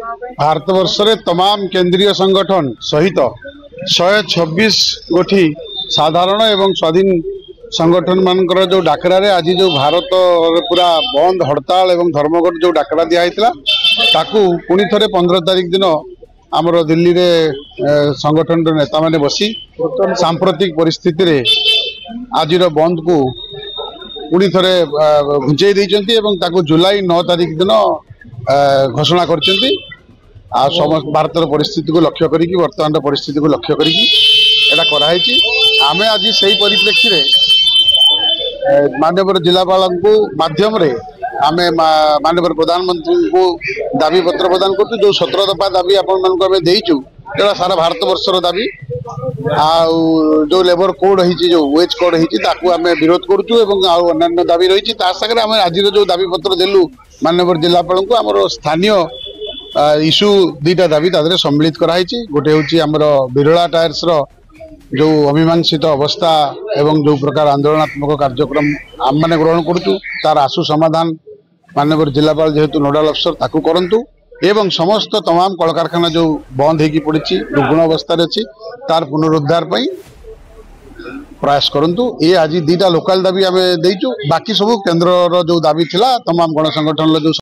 भारतवर्ष रे तमाम केंद्रीय संगठन सहित 126 गोटी साधारण एवं स्वाधीन संगठन मानकर जो डाकरा रे आज जो भारत पूरा बंद हड़ताल एवं धर्मघट जो डाकरा दिया ताकू पुणी थे 15 तारिख दिन आमर दिल्ली रे संगठन नेता माने बसी सांप्रतिक परिस्थिति रे आज बंद को पुणी थे घुंचई देती जुलाई 9 तारिख दिन घोषणा कर भारत परिस्थिति को लक्ष्य करी वर्तमान परिस्थिति को लक्ष्य करी आम आज से परिप्रेक्षी माननीय जिलापाल माध्यम रे आम माननीय प्रधानमंत्री को दाबी पत्र प्रदान कर जो 17 दफा दाबी आपण देचु सारा भारत वर्षर दाबी जो लेबर कोड होती जो वेज कोड होती आम विरोध करुँ दाबी रही सागर आम आज जो दाबी पत्र देलु माननीय जिलापाल को आम स्थानीय इश्यू दुईटा दाबी तादरे सम्मिलित कराई गोटे हूँ आमर बिरला टायर्स जो अमीमांसित अवस्था एवं जो प्रकार आंदोलनात्मक कार्यक्रम आम मैंने ग्रहण करुँ तार आशु समाधान माननीय जिलापाल जेहेतु नोडाल अफसर ताकू करंतु एवं समस्त तमाम कल कारखाना जो बंद होगी पड़ी दुर्गुण अवस्था अच्छी तार पुनरुद्धार प्रयास करंतु ये आज दुईटा लोकाल दाबी आम देचु बाकी सब केन्द्र जो दाबी थिला तमाम गण संगठन जो